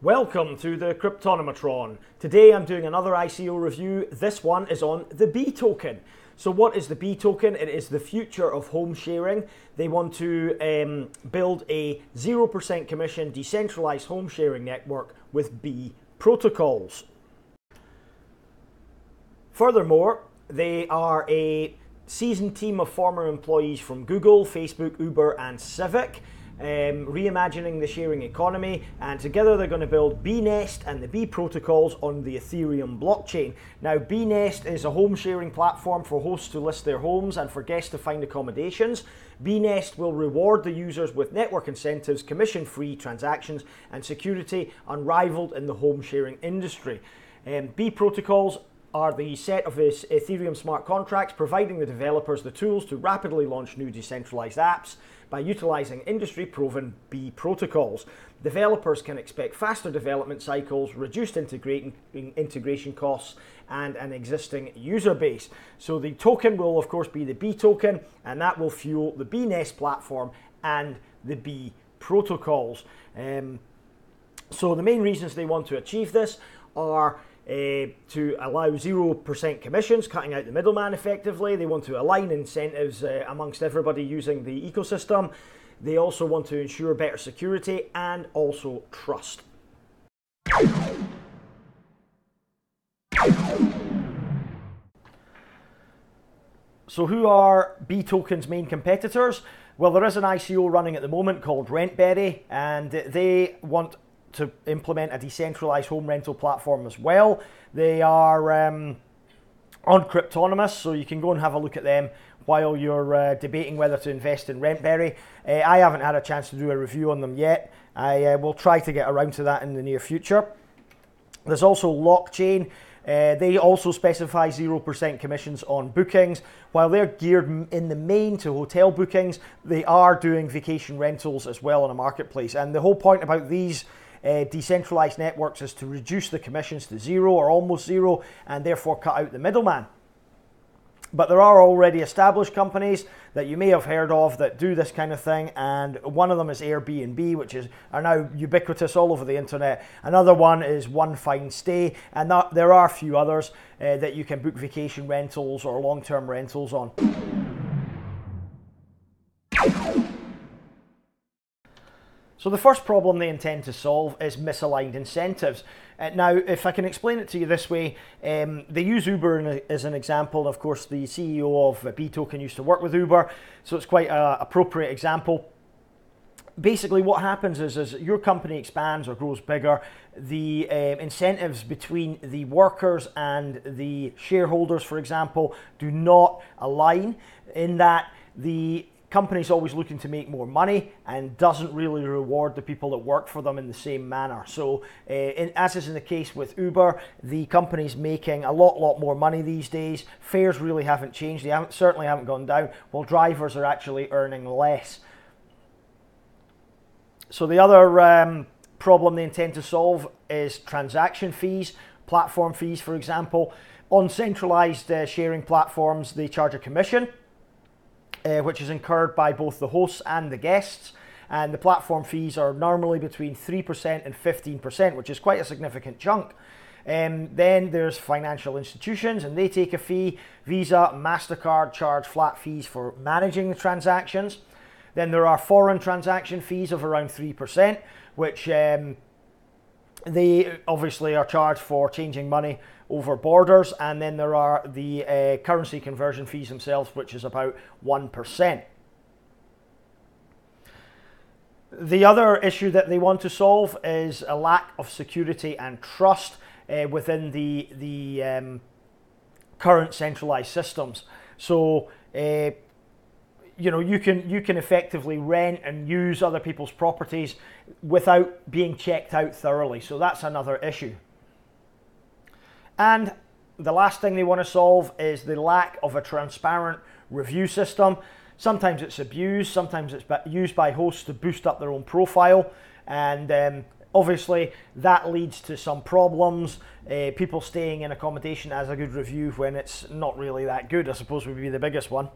Welcome to the Cryptonometron. Today I'm doing another ICO review. This one is on the B token. So what is the B token? It is the future of home sharing. They want to build a 0% commission decentralized home sharing network with B protocols. Furthermore, they are a seasoned team of former employees from Google, Facebook, Uber and Civic, reimagining the sharing economy, and together they're going to build bnest and the B protocols on the Ethereum blockchain. Now, bnest is a home sharing platform for hosts to list their homes and for guests to find accommodations. bnest will reward the users with network incentives, commission-free transactions and security unrivaled in the home sharing industry. B protocols are the set of Ethereum smart contracts, providing the developers the tools to rapidly launch new decentralized apps by utilizing industry-proven B protocols. Developers can expect faster development cycles, reduced integration costs, and an existing user base. So the token will, of course, be the B token, and that will fuel the bnest platform and the B protocols. So the main reasons they want to achieve this are to allow 0% commissions, cutting out the middleman effectively. They want to align incentives amongst everybody using the ecosystem. They also want to ensure better security and also trust. So who are B token's main competitors? Well, there is an ICO running at the moment called Rentberry, and they want to implement a decentralized home rental platform as well. They are on Cryptoeconomics, so you can go and have a look at them while you're debating whether to invest in Rentberry. I haven't had a chance to do a review on them yet. I will try to get around to that in the near future. There's also Lockchain. They also specify 0% commissions on bookings. While they're geared in the main to hotel bookings, they are doing vacation rentals as well on a marketplace. And the whole point about these decentralized networks is to reduce the commissions to zero or almost zero, and therefore cut out the middleman. But there are already established companies that you may have heard of that do this kind of thing, and one of them is Airbnb, which are now ubiquitous all over the internet. Another one is One Fine Stay, and there are a few others that you can book vacation rentals or long-term rentals on. So the first problem they intend to solve is misaligned incentives. Now, if I can explain it to you this way, they use Uber as an example. Of course, the CEO of B token used to work with Uber, so it's quite an appropriate example. Basically, what happens is as your company expands or grows bigger, the incentives between the workers and the shareholders, for example, do not align, in that the company's always looking to make more money and doesn't really reward the people that work for them in the same manner. So as is in the case with Uber, the company's making a lot more money these days. Fares really haven't changed. They certainly haven't gone down, while drivers are actually earning less. So the other problem they intend to solve is transaction fees, platform fees, for example. On centralized sharing platforms, they charge a commission, which is incurred by both the hosts and the guests, and the platform fees are normally between 3% and 15%, which is quite a significant chunk. Then there's financial institutions, and they take a fee. Visa, MasterCard charge flat fees for managing the transactions. Then there are foreign transaction fees of around 3%, which they obviously are charged for changing money over borders, and then there are the currency conversion fees themselves, which is about 1%. The other issue that they want to solve is a lack of security and trust within the current centralized systems. So you know, you can effectively rent and use other people's properties without being checked out thoroughly. So that's another issue. And the last thing they want to solve is the lack of a transparent review system. Sometimes it's abused, sometimes it's used by hosts to boost up their own profile, and obviously that leads to some problems. People staying in accommodation as a good review when it's not really that good, I suppose, would be the biggest one.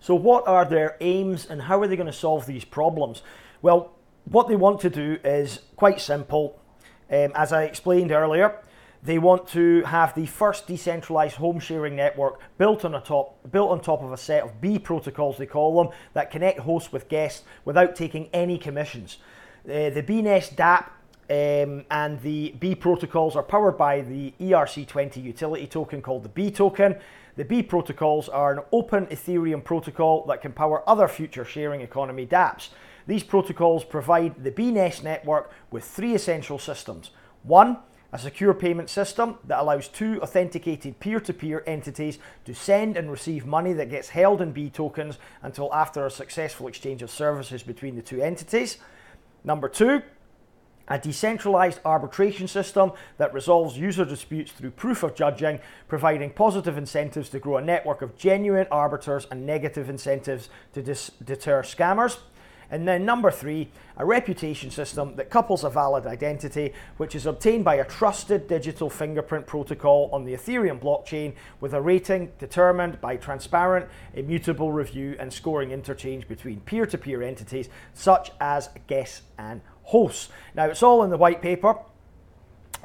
So what are their aims and how are they going to solve these problems? Well, what they want to do is quite simple. As I explained earlier, they want to have the first decentralized home sharing network built on top of a set of B protocols, they call them, that connect hosts with guests without taking any commissions. The BNest DApp and the B protocols are powered by the ERC20 utility token called the B token. The B protocols are an open Ethereum protocol that can power other future sharing economy dApps. These protocols provide the BNest network with three essential systems. One, a secure payment system that allows two authenticated peer-to-peer entities to send and receive money that gets held in B tokens until after a successful exchange of services between the two entities. Number two, a decentralized arbitration system that resolves user disputes through proof of judging, providing positive incentives to grow a network of genuine arbiters and negative incentives to deter scammers. And then number three, a reputation system that couples a valid identity, which is obtained by a trusted digital fingerprint protocol on the Ethereum blockchain with a rating determined by transparent, immutable review and scoring interchange between peer-to-peer entities such as guests and hosts. Now, it's all in the white paper.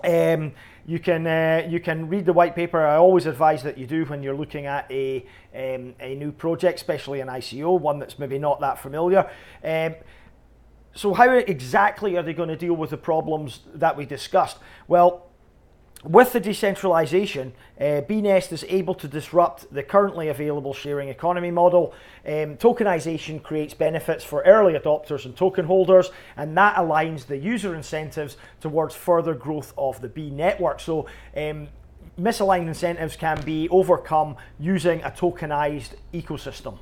You can read the white paper. I always advise that you do when you're looking at a new project, especially an ICO, one that's maybe not that familiar. So how exactly are they going to deal with the problems that we discussed? Well, with the decentralization, BNest is able to disrupt the currently available sharing economy model. Tokenization creates benefits for early adopters and token holders, and that aligns the user incentives towards further growth of the B network. So misaligned incentives can be overcome using a tokenized ecosystem.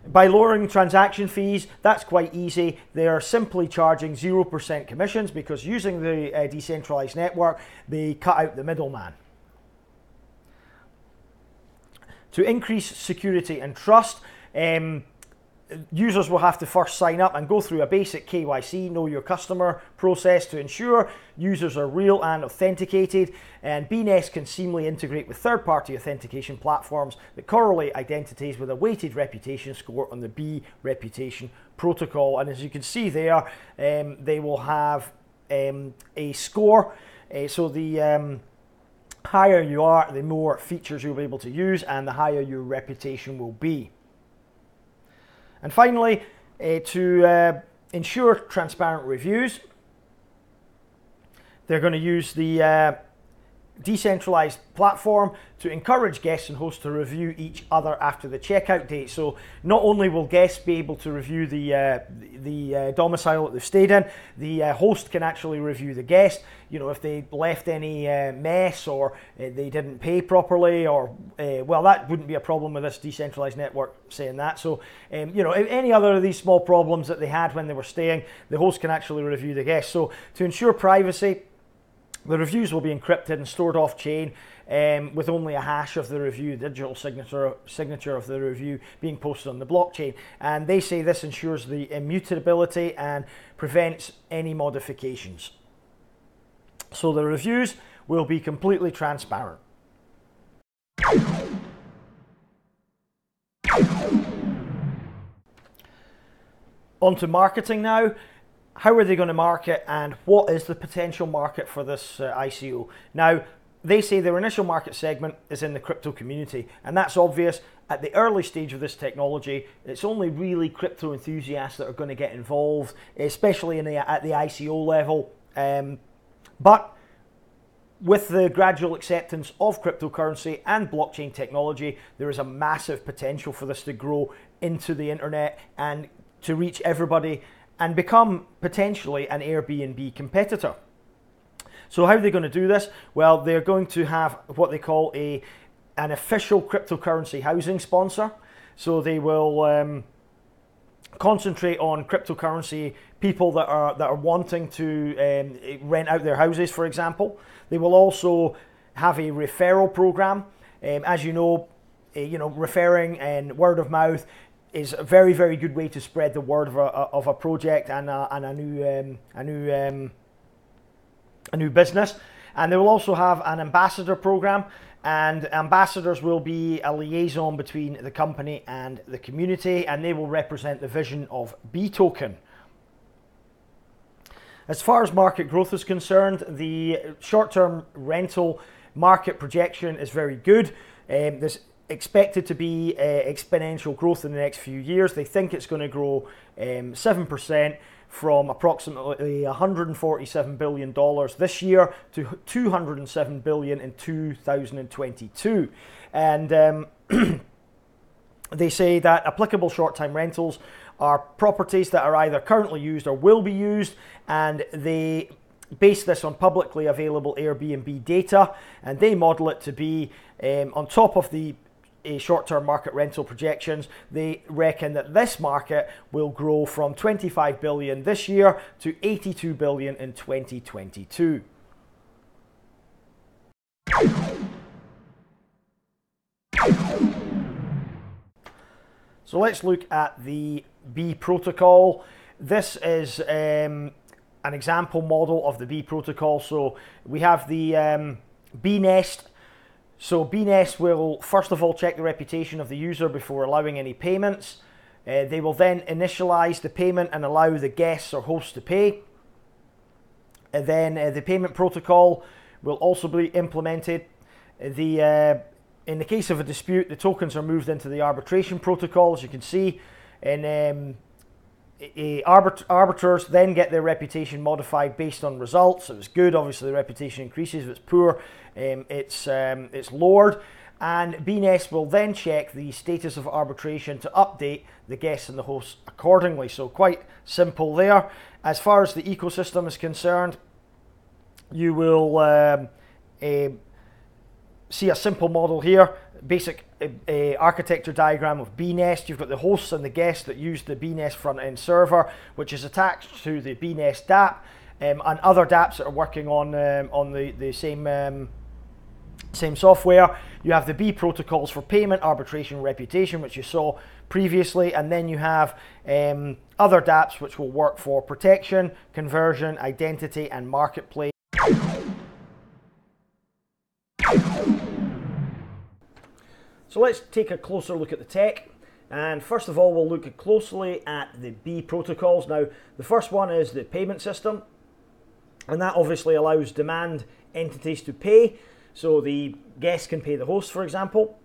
By lowering transaction fees, that's quite easy. They are simply charging 0% commissions because using the decentralized network, they cut out the middleman. To increase security and trust, users will have to first sign up and go through a basic KYC, know your customer process to ensure users are real and authenticated, and BNest can seamlessly integrate with third-party authentication platforms that correlate identities with a weighted reputation score on the B reputation protocol. And as you can see there, they will have a score, so the higher you are, the more features you'll be able to use and the higher your reputation will be. And finally, to ensure transparent reviews, they're going to use the decentralized platform to encourage guests and hosts to review each other after the checkout date. So not only will guests be able to review the domicile that they've stayed in, the host can actually review the guest. You know, if they left any mess or they didn't pay properly, or well, that wouldn't be a problem with this decentralized network saying that. So you know, any other of these small problems that they had when they were staying, the host can actually review the guest. So to ensure privacy, the reviews will be encrypted and stored off-chain with only a hash of the review, digital signature of the review being posted on the blockchain. And they say this ensures the immutability and prevents any modifications. So the reviews will be completely transparent. On to marketing now. How are they going to market, and what is the potential market for this ICO? Now, they say their initial market segment is in the crypto community, and that's obvious. At the early stage of this technology, it's only really crypto enthusiasts that are going to get involved, especially at the ICO level. But with the gradual acceptance of cryptocurrency and blockchain technology, there is a massive potential for this to grow into the internet and to reach everybody and become potentially an Airbnb competitor. So how are they going to do this? Well, they're going to have what they call an official cryptocurrency housing sponsor. So they will concentrate on cryptocurrency people that are wanting to rent out their houses, for example. They will also have a referral program. As you know, referring and word of mouth is a very, very good way to spread the word of a project and a new business. And they will also have an ambassador program, and ambassadors will be a liaison between the company and the community, and they will represent the vision of B-Token. As far as market growth is concerned, the short-term rental market projection is very good. There's expected to be exponential growth in the next few years. They think it's going to grow 7% from approximately $147 billion this year to $207 billion in 2022. And they say that applicable short-time rentals are properties that are either currently used or will be used, and they base this on publicly available Airbnb data, and they model it to be on top of the short-term market rental projections. They reckon that this market will grow from 25 billion this year to 82 billion in 2022. So let's look at the B protocol. This is an example model of the B protocol. So we have the B nest. So B nest will first of all check the reputation of the user before allowing any payments. They will then initialize the payment and allow the guests or hosts to pay. And then the payment protocol will also be implemented. In the case of a dispute, the tokens are moved into the arbitration protocol, as you can see. And arbiters then get their reputation modified based on results. If it's good, obviously the reputation increases. If it's poor, it's lowered. And BNest will then check the status of arbitration to update the guests and the hosts accordingly. So quite simple there. As far as the ecosystem is concerned, you will see a simple model here, basic architecture diagram of BNest. You've got the hosts and the guests that use the BNest front-end server, which is attached to the BNest dApp, and other dApps that are working on the same software. You have the B protocols for payment, arbitration, reputation, which you saw previously, and then you have other dApps which will work for protection, conversion, identity, and marketplace. So let's take a closer look at the tech, and first of all we'll look closely at the B protocols. Now the first one is the payment system, and that obviously allows demand entities to pay, so the guest can pay the host, for example,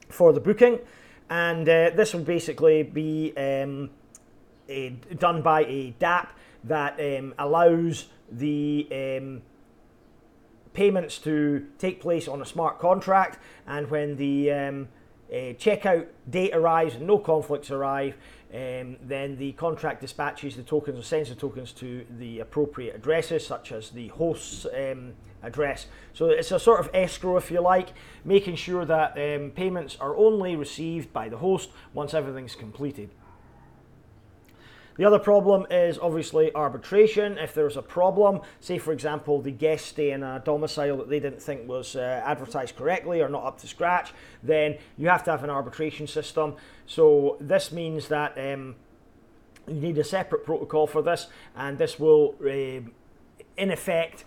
for the booking, and this will basically be done by a dApp that allows the payments to take place on a smart contract, and when the checkout date arrives and no conflicts arrive, then the contract dispatches the tokens or sends the tokens to the appropriate addresses, such as the host's address. So it's a sort of escrow, if you like, making sure that payments are only received by the host once everything's completed. The other problem is obviously arbitration. If there's a problem, say for example the guests stay in a domicile that they didn't think was advertised correctly or not up to scratch, then you have to have an arbitration system. So this means that you need a separate protocol for this, and this will in effect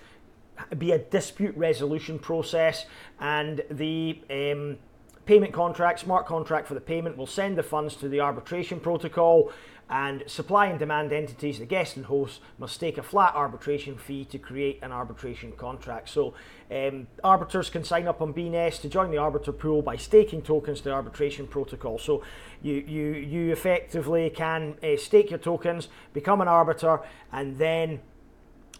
be a dispute resolution process, and the payment contract, smart contract for the payment, will send the funds to the arbitration protocol, and supply and demand entities, the guest and host, must take a flat arbitration fee to create an arbitration contract. So arbiters can sign up on BNest to join the arbiter pool by staking tokens to the arbitration protocol. So you effectively can stake your tokens, become an arbiter, and then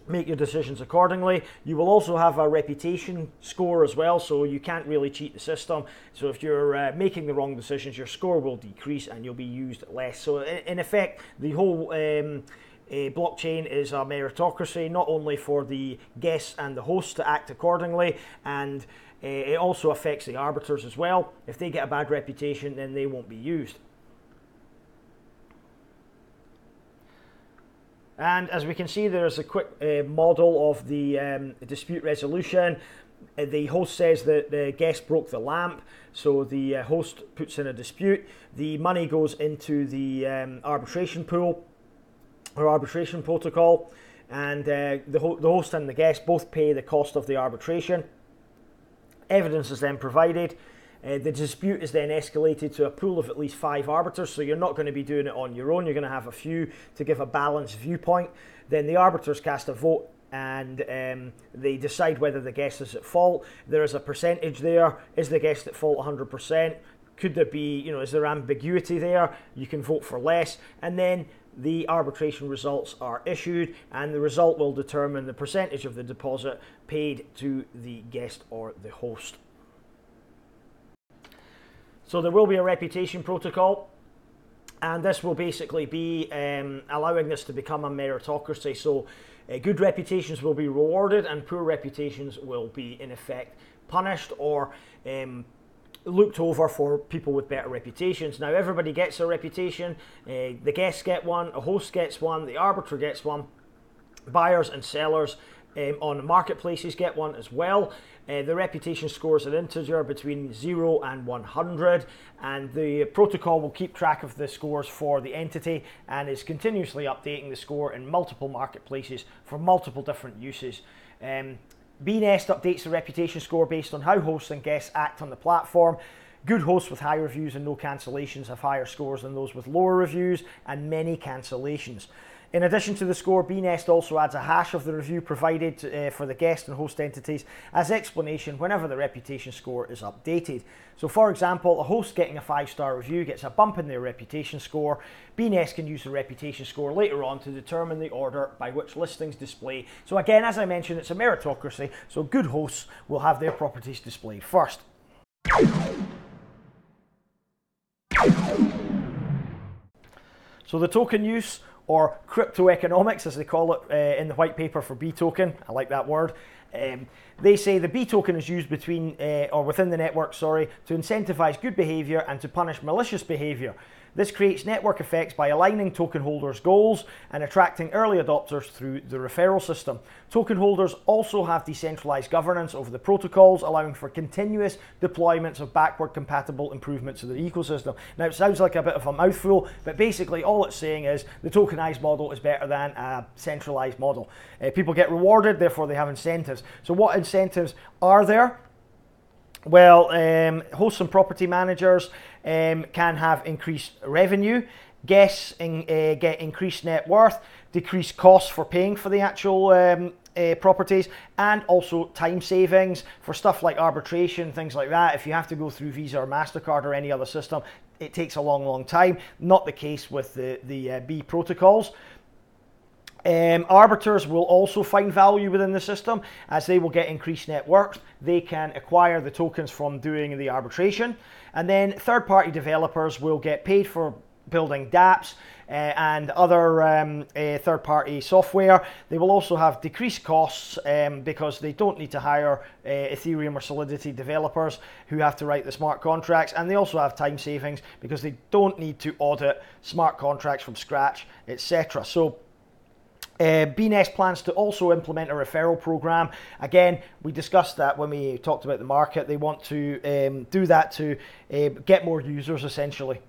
make your decisions accordingly. You will also have a reputation score as well, so you can't really cheat the system. So if you're making the wrong decisions, your score will decrease and you'll be used less. So in effect, the whole blockchain is a meritocracy, not only for the guests and the hosts to act accordingly, and it also affects the arbiters as well. If they get a bad reputation, then they won't be used. And as we can see, there's a quick model of the dispute resolution. The host says that the guest broke the lamp, so the host puts in a dispute. The money goes into the arbitration pool or arbitration protocol. and the host and the guest both pay the cost of the arbitration. Evidence is then provided. The dispute is then escalated to a pool of at least 5 arbiters, so you're not going to be doing it on your own. You're going to have a few to give a balanced viewpoint. Then the arbiters cast a vote, and they decide whether the guest is at fault. There is a percentage there. Is the guest at fault 100%? Could there be, is there ambiguity there? You can vote for less. And then the arbitration results are issued, and the result will determine the percentage of the deposit paid to the guest or the host. So there will be a reputation protocol, and this will basically be allowing this to become a meritocracy. So good reputations will be rewarded, and poor reputations will be, in effect, punished or looked over for people with better reputations. Now, everybody gets a reputation. The guests get one, a host gets one, the arbiter gets one, buyers and sellers on marketplaces get one as well. The reputation score is an integer between 0 and 100, and the protocol will keep track of the scores for the entity and is continuously updating the score in multiple marketplaces for multiple different uses. BNest updates the reputation score based on how hosts and guests act on the platform. Good hosts with high reviews and no cancellations have higher scores than those with lower reviews and many cancellations. In addition to the score, BNest also adds a hash of the review provided for the guest and host entities as explanation whenever the reputation score is updated. So for example, a host getting a 5-star review gets a bump in their reputation score. BNest can use the reputation score later on to determine the order by which listings display. So again, as I mentioned, it's a meritocracy, so good hosts will have their properties displayed first. So the token use, or cryptoeconomics as they call it in the white paper for B token, I like that word. They say the B token is used within the network, to incentivize good behavior and to punish malicious behavior. This creates network effects by aligning token holders' goals and attracting early adopters through the referral system. Token holders also have decentralized governance over the protocols, allowing for continuous deployments of backward compatible improvements to the ecosystem. Now, it sounds like a bit of a mouthful, but basically all it's saying is the tokenized model is better than a centralized model. People get rewarded, therefore they have incentives. So what incentives are there? Well, hosts and property managers can have increased revenue, guests get increased net worth, decreased costs for paying for the actual properties, and also time savings for stuff like arbitration, things like that. If you have to go through Visa or MasterCard or any other system, it takes a long time. Not the case with the B protocols. Arbiters will also find value within the system as they will get increased net worth. They can acquire the tokens from doing the arbitration. And then third-party developers will get paid for building dApps and other third-party software. They will also have decreased costs because they don't need to hire Ethereum or Solidity developers who have to write the smart contracts, and they also have time savings because they don't need to audit smart contracts from scratch, etc. So BNest plans to also implement a referral program. Again, we discussed that when we talked about the market. They want to do that to get more users, essentially.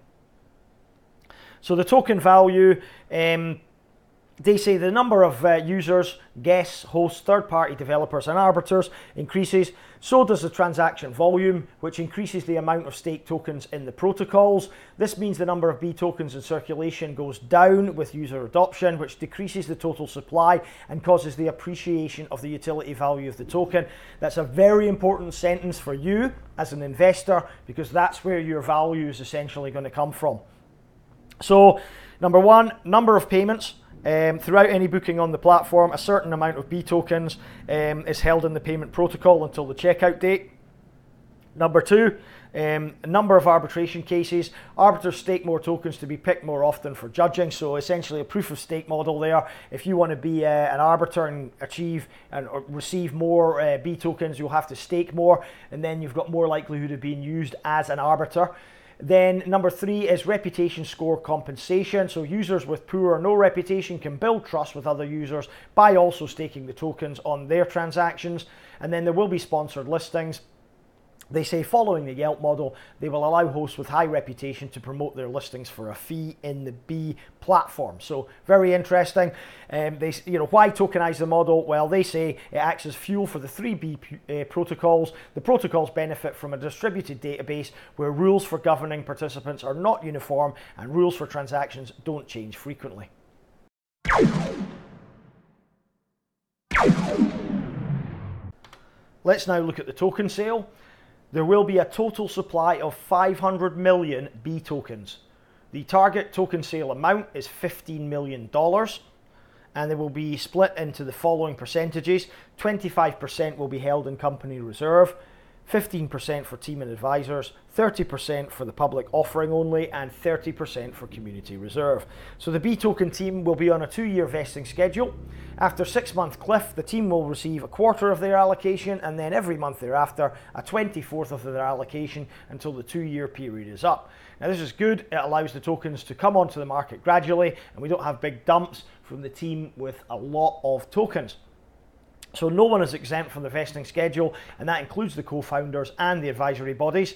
So the token value, they say the number of users, guests, hosts, third-party developers and arbiters increases. So does the transaction volume, which increases the amount of staked tokens in the protocols. This means the number of B tokens in circulation goes down with user adoption, which decreases the total supply and causes the appreciation of the utility value of the token. That's a very important sentence for you as an investor, because that's where your value is essentially going to come from. So, number one, number of payments. Throughout any booking on the platform, a certain amount of B tokens is held in the payment protocol until the checkout date. Number two, number of arbitration cases. Arbiters stake more tokens to be picked more often for judging, so essentially a proof of stake model there. If you want to be an arbiter and achieve or receive more B tokens, you'll have to stake more, and then you've got more likelihood of being used as an arbiter. Then number three is reputation score compensation. So users with poor or no reputation can build trust with other users by also staking the tokens on their transactions. And then there will be sponsored listings. They say following the Yelp model, they will allow hosts with high reputation to promote their listings for a fee in the B platform. So very interesting. Why tokenize the model? Well, they say it acts as fuel for the 3B protocols. The protocols benefit from a distributed database where rules for governing participants are not uniform and rules for transactions don't change frequently. Let's now look at the token sale. There will be a total supply of 500 million B tokens. The target token sale amount is $15 million, and they will be split into the following percentages. 25% will be held in company reserve, 15% for team and advisors, 30% for the public offering only, and 30% for community reserve. So the B token team will be on a 2-year vesting schedule. After 6-month cliff, the team will receive a quarter of their allocation, and then every month thereafter, a 24th of their allocation until the 2-year period is up. Now this is good. It allows the tokens to come onto the market gradually, and we don't have big dumps from the team with a lot of tokens. So no one is exempt from the vesting schedule, and that includes the co-founders and the advisory bodies.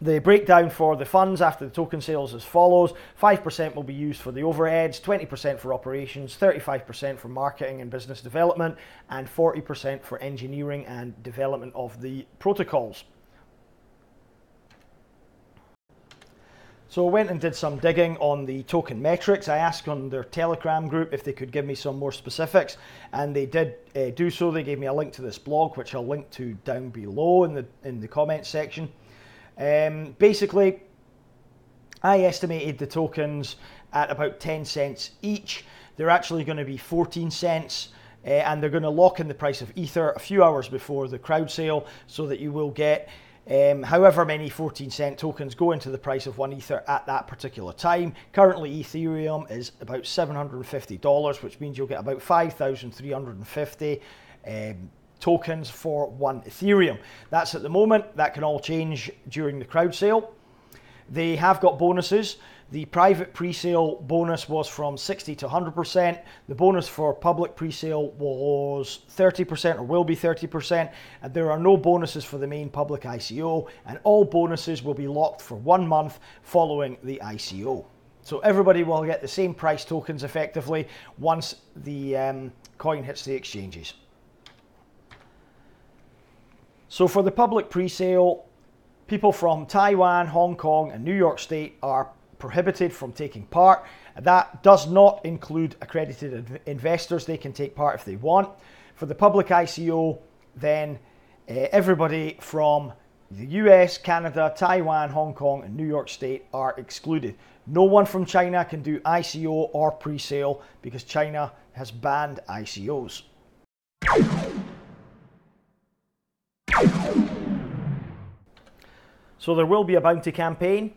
The breakdown for the funds after the token sales is as follows. 5% will be used for the overheads, 20% for operations, 35% for marketing and business development, and 40% for engineering and development of the protocols. So I went and did some digging on the token metrics. I asked on their Telegram group if they could give me some more specifics, and they did do so. They gave me a link to this blog, which I'll link to down below in the comments section. Basically, I estimated the tokens at about 10 cents each. They're actually going to be 14 cents. And they're going to lock in the price of Ether a few hours before the crowd sale, so that you will get however many 14-cent tokens go into the price of 1 Ether at that particular time. Currently, Ethereum is about $750, which means you'll get about 5,350 tokens for 1 Ethereum. That's at the moment. That can all change during the crowd sale. They have got bonuses. The private pre-sale bonus was from 60 to 100%. The bonus for public pre-sale was 30% or will be 30%. And there are no bonuses for the main public ICO, and all bonuses will be locked for 1 month following the ICO. So everybody will get the same price tokens effectively once the coin hits the exchanges. So for the public pre-sale, people from Taiwan, Hong Kong, and New York State are prohibited from taking part. That does not include accredited investors. They can take part if they want. For the public ICO, then everybody from the US, Canada, Taiwan, Hong Kong, and New York State are excluded. No one from China can do ICO or pre-sale because China has banned ICOs. So there will be a bounty campaign.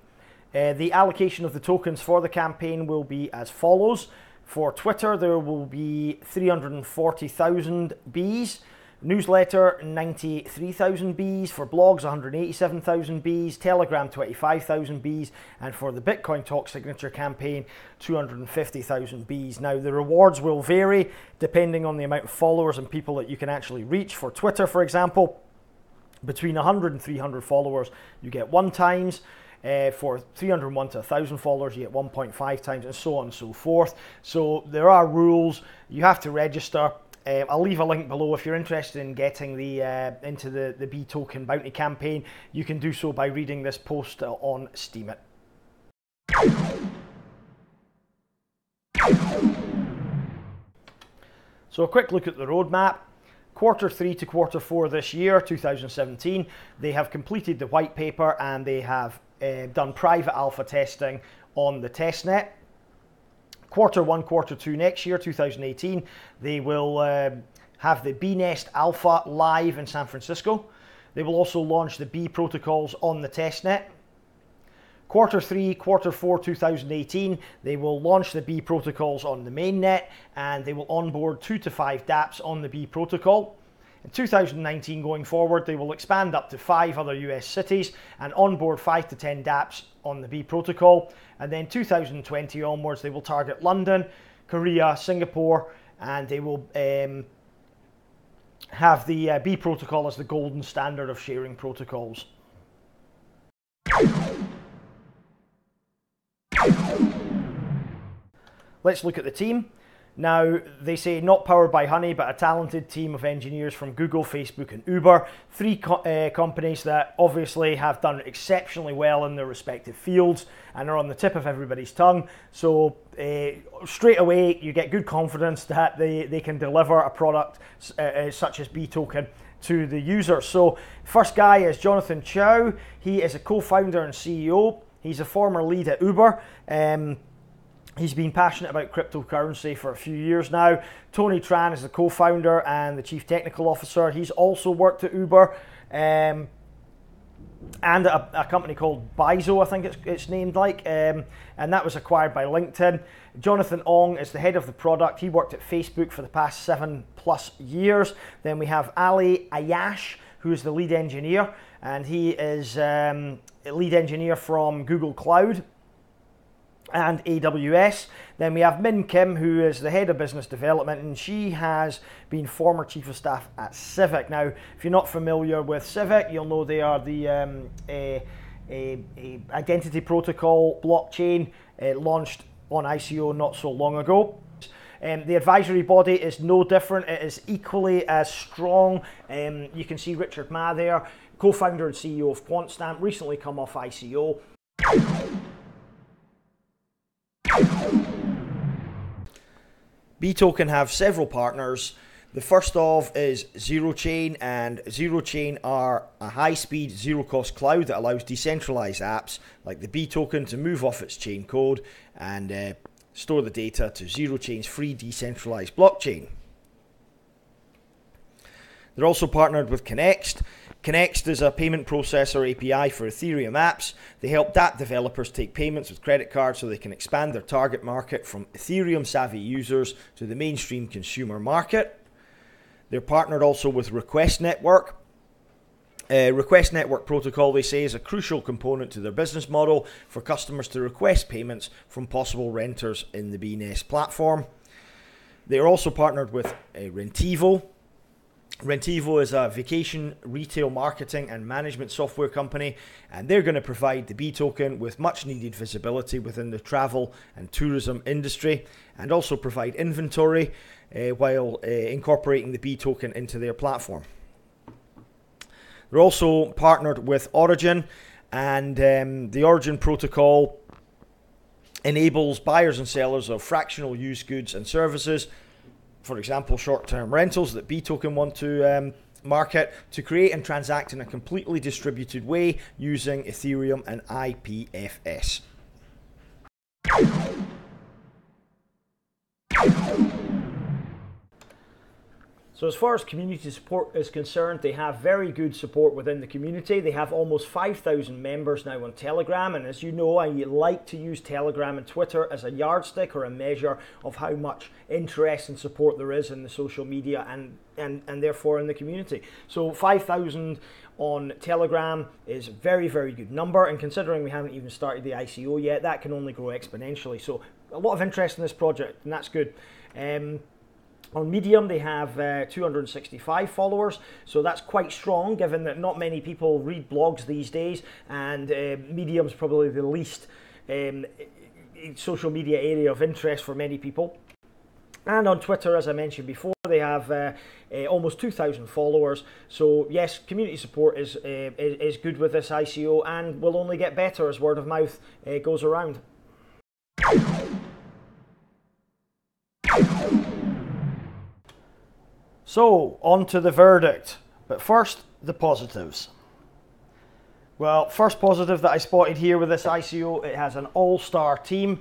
The allocation of the tokens for the campaign will be as follows. For Twitter, there will be 340,000 Bs. Newsletter, 93,000 Bs. For blogs, 187,000 Bs. Telegram, 25,000 Bs. And for the Bitcoin Talk signature campaign, 250,000 Bs. Now, the rewards will vary depending on the amount of followers and people that you can actually reach. For Twitter, for example, between 100 and 300 followers, you get 1 times. For 301 to 1,000 followers, you get 1.5 times, and so on and so forth. So there are rules. You have to register. I'll leave a link below if you're interested in getting into the B token bounty campaign. You can do so by reading this post on Steemit. So a quick look at the roadmap. Q3 to Q4 this year, 2017, they have completed the white paper and they have done private alpha testing on the testnet. Q1, Q2 next year, 2018, they will have the BNest Alpha live in San Francisco. They will also launch the B protocols on the testnet. Q3, Q4 2018, they will launch the B protocols on the mainnet, and they will onboard 2 to 5 dApps on the B protocol. In 2019 going forward, they will expand up to 5 other US cities and onboard 5 to 10 dApps on the B protocol. And then 2020 onwards, they will target London, Korea, Singapore, and they will have the B protocol as the golden standard of sharing protocols. Let's look at the team. Now, they say not powered by honey, but a talented team of engineers from Google, Facebook and Uber. Three companies that obviously have done exceptionally well in their respective fields and are on the tip of everybody's tongue. So straight away, you get good confidence that they can deliver a product such as B token to the user. So first guy is Jonathan Chow. He is a co-founder and CEO. He's a former lead at Uber. He's been passionate about cryptocurrency for a few years now. Tony Tran is the co-founder and the chief technical officer. He's also worked at Uber and a company called bizz, I think it's named like, and that was acquired by LinkedIn. Jonathan Ong is the head of the product. He worked at Facebook for the past 7+ years. Then we have Ali Ayash, who is the lead engineer, and he is a lead engineer from Google Cloud and AWS. Then we have Min Kim, who is the head of business development, and she has been former chief of staff at Civic. Now, if you're not familiar with Civic, you'll know they are the identity protocol blockchain launched on ICO not so long ago. The advisory body is no different. It is equally as strong. You can see Richard Ma there, co-founder and CEO of QuantStamp, recently come off ICO. B token have several partners. The first of is ZeroChain, and ZeroChain are a high-speed, zero-cost cloud that allows decentralized apps like the B token to move off its chain code and store the data to ZeroChain's free decentralized blockchain. They're also partnered with Connext. Connext is a payment processor API for Ethereum apps. They help dApp developers take payments with credit cards so they can expand their target market from Ethereum-savvy users to the mainstream consumer market. They're partnered also with Request Network. Request Network protocol, they say, is a crucial component to their business model for customers to request payments from possible renters in the BNest platform. They are also partnered with Rentivo. Rentivo is a vacation retail marketing and management software company, and they're going to provide the B token with much needed visibility within the travel and tourism industry, and also provide inventory while incorporating the B token into their platform. They're also partnered with Origin, and the Origin protocol enables buyers and sellers of fractional use goods and services, for example, short-term rentals that B token want to market, to create and transact in a completely distributed way using Ethereum and IPFS. So as far as community support is concerned, they have very good support within the community. They have almost 5,000 members now on Telegram, and as you know, I like to use Telegram and Twitter as a yardstick or a measure of how much interest and support there is in the social media and therefore in the community. So 5,000 on Telegram is a very, very good number, and considering we haven't even started the ICO yet, that can only grow exponentially. So a lot of interest in this project, and that's good. On Medium, they have 265 followers, so that's quite strong given that not many people read blogs these days, and Medium's probably the least social media area of interest for many people. And on Twitter, as I mentioned before, they have almost 2,000 followers. So yes, community support is good with this ICO and will only get better as word of mouth goes around. So, on to the verdict. But first, the positives. Well, first positive that I spotted here with this ICO, it has an all-star team.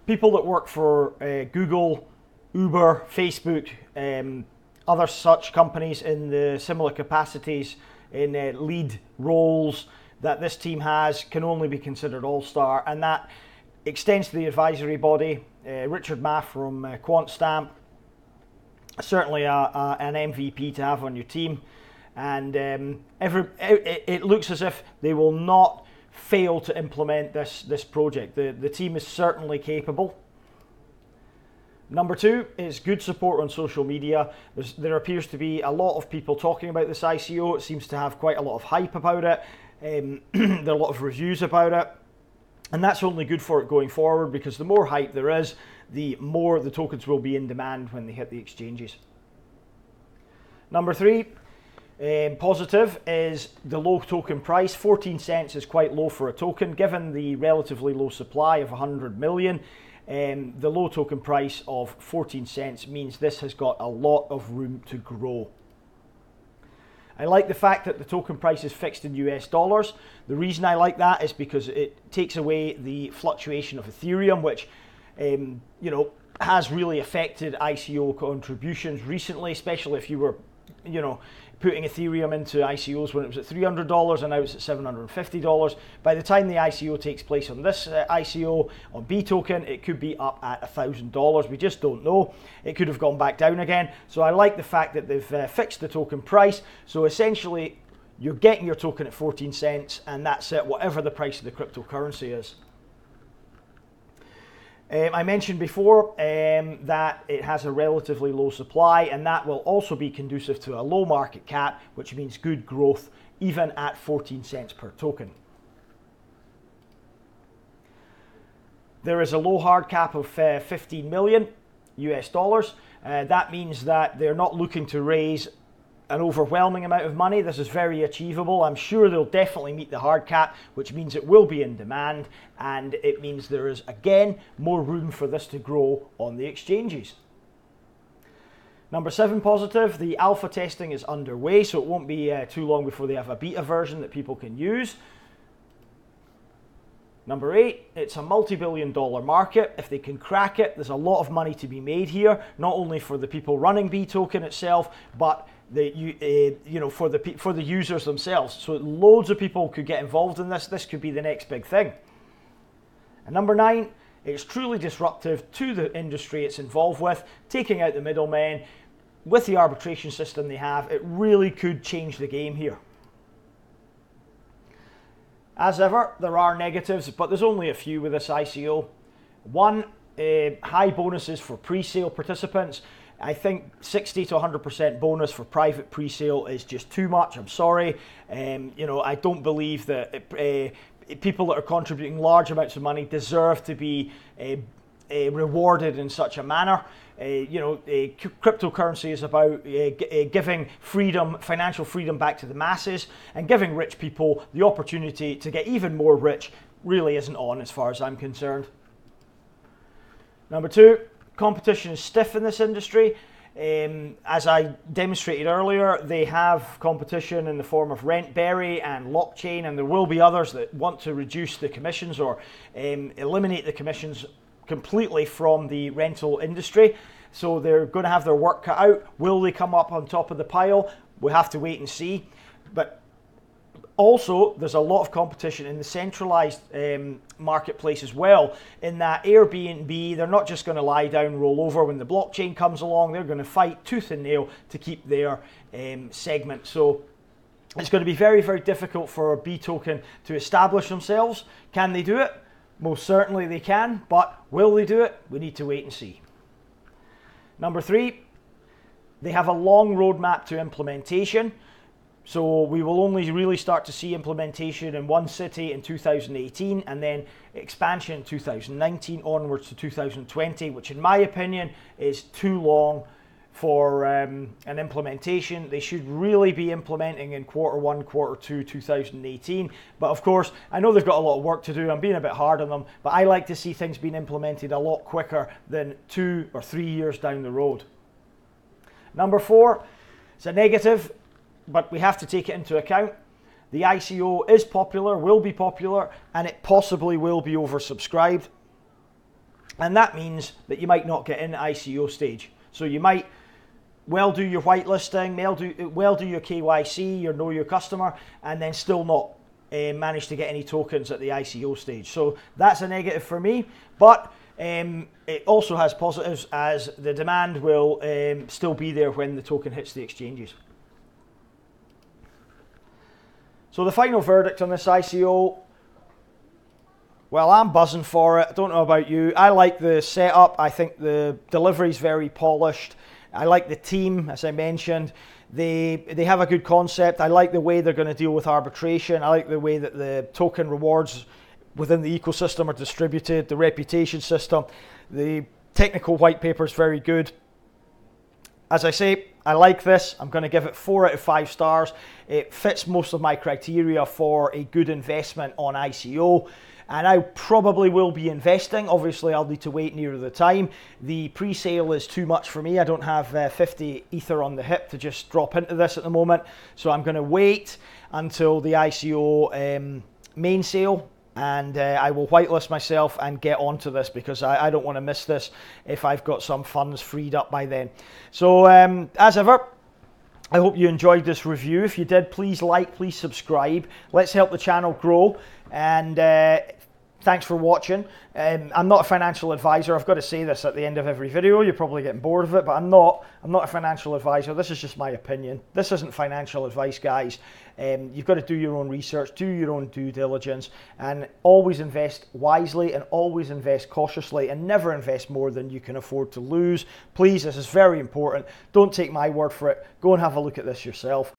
People that work for Google, Uber, Facebook, other such companies in the similar capacities in lead roles that this team has can only be considered all-star, and that extends to the advisory body. Richard Ma from QuantStamp, certainly an MVP to have on your team, and it looks as if they will not fail to implement this project. The team is certainly capable. Number 2 is good support on social media. There appears to be a lot of people talking about this ICO. It seems to have quite a lot of hype about it. There are a lot of reviews about it. And that's only good for it going forward, because the more hype there is, the more the tokens will be in demand when they hit the exchanges. Number 3, positive, is the low token price. 14 cents is quite low for a token, given the relatively low supply of 100 million. The low token price of 14 cents means this has got a lot of room to grow. I like the fact that the token price is fixed in US dollars. The reason I like that is because it takes away the fluctuation of Ethereum, which has really affected ICO contributions recently, especially if you were putting Ethereum into ICOs when it was at $300 and now it's at $750. By the time the ICO takes place on this ICO, on B token, it could be up at $1,000. We just don't know. It could have gone back down again. So I like the fact that they've fixed the token price. So essentially, you're getting your token at 14 cents, and that's it, whatever the price of the cryptocurrency is. I mentioned before that it has a relatively low supply, and that will also be conducive to a low market cap, which means good growth even at 14 cents per token. There is a low hard cap of 15 million US dollars. That means that they're not looking to raise an overwhelming amount of money. This is very achievable. I'm sure they'll definitely meet the hard cap, which means it will be in demand, and it means there is, again, more room for this to grow on the exchanges. Number 7 positive, the alpha testing is underway, so it won't be too long before they have a beta version that people can use. Number 8, it's a multi-billion-dollar market. If they can crack it, there's a lot of money to be made here, not only for the people running B token itself, but for the users themselves. So loads of people could get involved in this. This could be the next big thing. And number 9, it's truly disruptive to the industry it's involved with, taking out the middlemen. With the arbitration system they have, it really could change the game here. As ever, there are negatives, but there's only a few with this ICO. 1, high bonuses for pre-sale participants. I think 60 to 100% bonus for private pre-sale is just too much. I'm sorry. I don't believe that people that are contributing large amounts of money deserve to be rewarded in such a manner. Cryptocurrency is about giving freedom, financial freedom back to the masses, and giving rich people the opportunity to get even more rich really isn't on as far as I'm concerned. Number 2, competition is stiff in this industry. As I demonstrated earlier, they have competition in the form of Rentberry and Blockchain, and there will be others that want to reduce the commissions or eliminate the commissions completely from the rental industry. So they're going to have their work cut out. Will they come up on top of the pile? We'll have to wait and see. But also, there's a lot of competition in the centralized marketplace as well, in that Airbnb, they're not just going to lie down, roll over when the blockchain comes along. They're going to fight tooth and nail to keep their segment. So it's going to be very, very difficult for a B token to establish themselves. Can they do it? Most certainly they can, but will they do it? We need to wait and see. Number 3, they have a long roadmap to implementation. So we will only really start to see implementation in one city in 2018, and then expansion in 2019 onwards to 2020, which in my opinion is too long for an implementation. They should really be implementing in Q1, Q2 2018. But of course, I know they've got a lot of work to do. I'm being a bit hard on them, but I like to see things being implemented a lot quicker than 2 or 3 years down the road. Number 4, it's a negative, but we have to take it into account. The ICO is popular, will be popular, and it possibly will be oversubscribed. And that means that you might not get in the ICO stage. So you might well do your whitelisting, well do your KYC, your know your customer, and then still not manage to get any tokens at the ICO stage. So that's a negative for me, but it also has positives, as the demand will still be there when the token hits the exchanges. So the final verdict on this ICO, Well, I'm buzzing for it. I don't know about you. I like the setup. I think the delivery is very polished. I like the team, as I mentioned. They have a good concept. I like the way they're going to deal with arbitration. I like the way that the token rewards within the ecosystem are distributed, the reputation system. The technical white paper is very good. As I say, I like this. I'm going to give it 4 out of 5 stars. It fits most of my criteria for a good investment on ICO. And I probably will be investing. Obviously, I'll need to wait nearer the time. The pre-sale is too much for me. I don't have 50 Ether on the hip to just drop into this at the moment. So I'm going to wait until the ICO main sale. And I will whitelist myself and get onto this because I don't want to miss this if I've got some funds freed up by then. So as ever, I hope you enjoyed this review. If you did, please like, please subscribe. Let's help the channel grow. And thanks for watching. I'm not a financial advisor. I've got to say this at the end of every video. You're probably getting bored of it, but I'm not a financial advisor. This is just my opinion. This isn't financial advice, guys. You've got to do your own research, do your own due diligence, and always invest wisely and always invest cautiously and never invest more than you can afford to lose. Please, this is very important. Don't take my word for it. Go and have a look at this yourself.